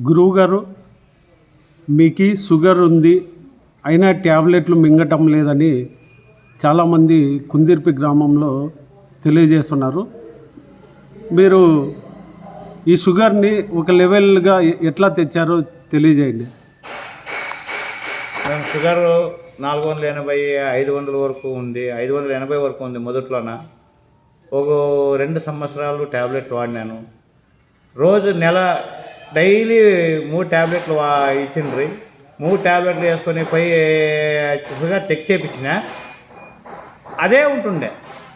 గురువుగారు, మీకు షుగర్ ఉంది అయినా ట్యాబ్లెట్లు మింగటం లేదని చాలామంది కుందిర్పి గ్రామంలో తెలియజేస్తున్నారు. మీరు ఈ షుగర్ని ఒక లెవెల్గా ఎట్లా తెచ్చారో తెలియజేయండి. మేము షుగర్ 480, 500 వరకు ఉంది, 580 వరకు ఉంది. మొదట్లోన ఒక 2 సంవత్సరాలు ట్యాబ్లెట్లు వాడినాను. రోజు డైలీ 3 ట్యాబ్లెట్లు ఇచ్చిండ్రి. 3 ట్యాబ్లెట్లు వేసుకొని షుగర్ చెక్ చేయించిన అదే ఉంటుండే,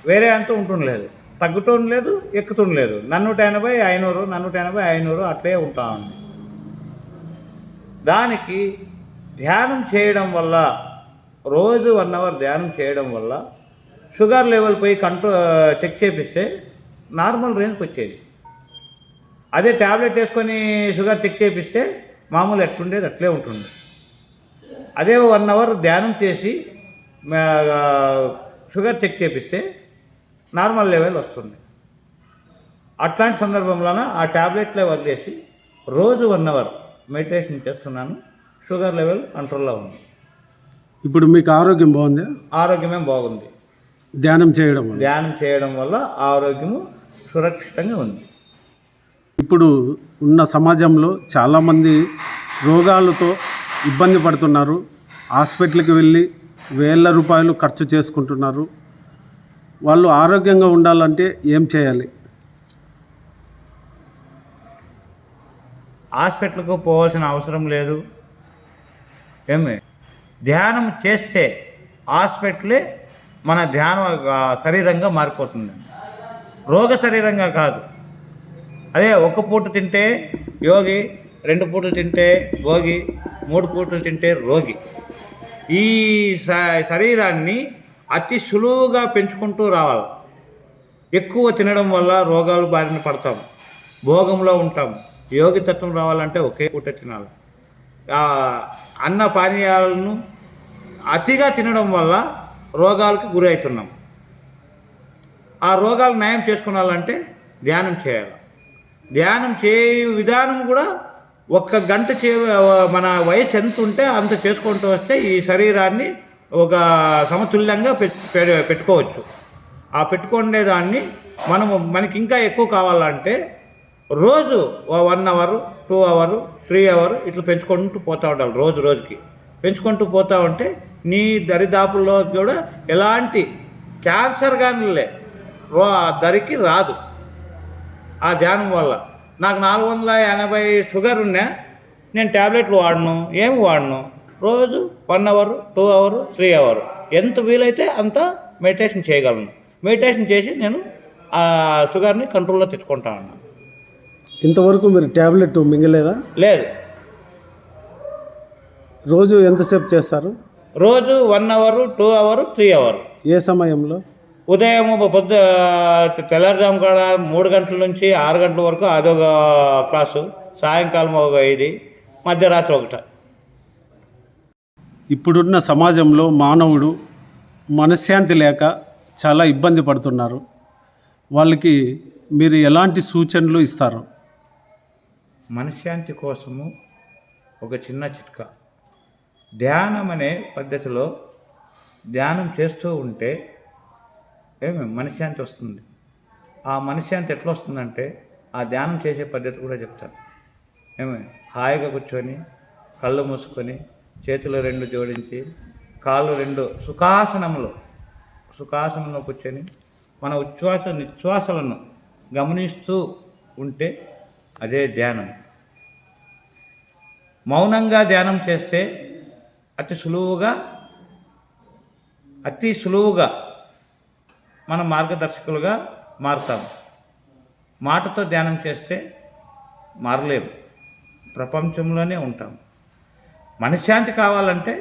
వేరే అంటూ ఉంటుండలేదు, తగ్గుతుండలేదు, ఎక్కుతుండలేదు. 180, 500, 180, 500 అట్లే ఉంటా ఉంది. దానికి ధ్యానం చేయడం వల్ల, రోజు 1 అవర్ ధ్యానం చేయడం వల్ల షుగర్ లెవెల్ చెక్ చేపిస్తే నార్మల్ రేంజ్కి వచ్చేది. అదే ట్యాబ్లెట్ వేసుకొని షుగర్ చెక్ చేపిస్తే మామూలు ఎట్లుండేది అట్లే ఉంటుంది. అదే 1 అవర్ ధ్యానం చేసి షుగర్ చెక్ చేపిస్తే నార్మల్ లెవెల్ వస్తుంది. అట్లాంటి సందర్భంలోన ఆ ట్యాబ్లెట్లే వదిలేసి రోజు 1 అవర్ మెడిటేషన్ చేస్తున్నాను. షుగర్ లెవెల్ కంట్రోల్లో ఉంది. ఇప్పుడు మీకు ఆరోగ్యం బాగుందా? ఆరోగ్యమే బాగుంది. ధ్యానం చేయడం వల్ల ఆరోగ్యము సురక్షితంగా ఉంది. ఇప్పుడు ఉన్న సమాజంలో చాలామంది రోగాలతో ఇబ్బంది పడుతున్నారు. హాస్పిటల్కి వెళ్ళి వేల రూపాయలు ఖర్చు చేసుకుంటున్నారు. వాళ్ళు ఆరోగ్యంగా ఉండాలంటే ఏం చేయాలి? హాస్పిటల్కు పోవాల్సిన అవసరం లేదు. ధ్యానం చేస్తే హాస్పిటలే మన ధ్యానం శరీరంగా మారిపోతుంది, రోగ శరీరంగా కాదు. అదే 1 పూట తింటే యోగి, 2 పూటలు తింటే భోగి, 3 పూటలు తింటే రోగి. ఈ శరీరాన్ని అతి సులువుగా పెంచుకుంటూ రావాలి. ఎక్కువ తినడం వల్ల రోగాలు బారిన పడతాం, భోగంలో ఉంటాం. యోగి తత్వం రావాలంటే ఒకే పూట తినాలి. అన్న పానీయాలను అతిగా తినడం వల్ల రోగాలకు గురి అవుతున్నాం. ఆ రోగాలు నయం చేసుకున్నాలంటే ధ్యానం చేయాలి. ధ్యానం చేయు విధానం కూడా 1 గంట మన వయసు ఎంత ఉంటే అంత చేసుకుంటూ వస్తే ఈ శరీరాన్ని ఒక సమతుల్యంగా పెట్టుకోవచ్చు. ఆ పెట్టుకునేదాన్ని మనకి ఇంకా ఎక్కువ కావాలంటే రోజు 1 అవర్, 2 అవర్, 3 అవర్ ఇట్లా పెంచుకుంటూ పోతూ ఉండాలి. రోజుకి పెంచుకుంటూ పోతూ ఉంటే నీ దరిదాపుల్లో కూడా ఎలాంటి క్యాన్సర్ కానీ దరికి రాదు. ఆ ధ్యానం వల్ల నాకు 480 షుగర్ ఉన్నా నేను ట్యాబ్లెట్లు వాడను. రోజు 1 అవర్, 2 అవర్, 3 అవర్ ఎంత వీలైతే అంత మెడిటేషన్ చేయగలను. మెడిటేషన్ చేసి నేను ఆ షుగర్ని కంట్రోల్లో తెచ్చుకుంటా ఉన్నాను. ఇంతవరకు మీరు ట్యాబ్లెట్ మింగలేదా? లేదు. రోజు ఎంతసేపు చేస్తారు? రోజు 1 అవర్, 2 అవర్, 3 అవర్. ఏ సమయంలో? ఉదయం తెల్లారుజాము కాడ 3 గంటల నుంచి 6 గంటల వరకు అదొక క్లాసు, సాయంకాలం ఒక 5, మధ్యరాత్రి 1. ఇప్పుడున్న సమాజంలో మానవుడు మనశ్శాంతి లేక చాలా ఇబ్బంది పడుతున్నారు. వాళ్ళకి మీరు ఎలాంటి సూచనలు ఇస్తారు? మనశ్శాంతి కోసము ఒక చిన్న చిట్కా. ధ్యానం అనే పద్ధతిలో ధ్యానం చేస్తూ ఉంటే మనశ్శాంతి వస్తుంది. ఆ మనశ్శాంతి ఎట్లా వస్తుందంటే ఆ ధ్యానం చేసే పద్ధతి కూడా చెప్తాను. హాయిగా కూర్చొని కళ్ళు మూసుకొని చేతులు 2 జోడించి కాళ్ళు 2 సుఖాసనంలో కూర్చొని మన నిశ్వాసలను గమనిస్తూ ఉంటే అదే ధ్యానం. మౌనంగా ధ్యానం చేస్తే అతి సులువుగా మన మార్గదర్శకులుగా మారుతాం. మాటతో ధ్యానం చేస్తే మారలేము, ప్రపంచంలోనే ఉంటాం. మనశ్శాంతి కావాలంటే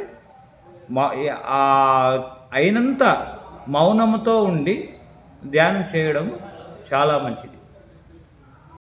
అయినంత మౌనంతో ఉండి ధ్యానం చేయడం చాలా మంచిది.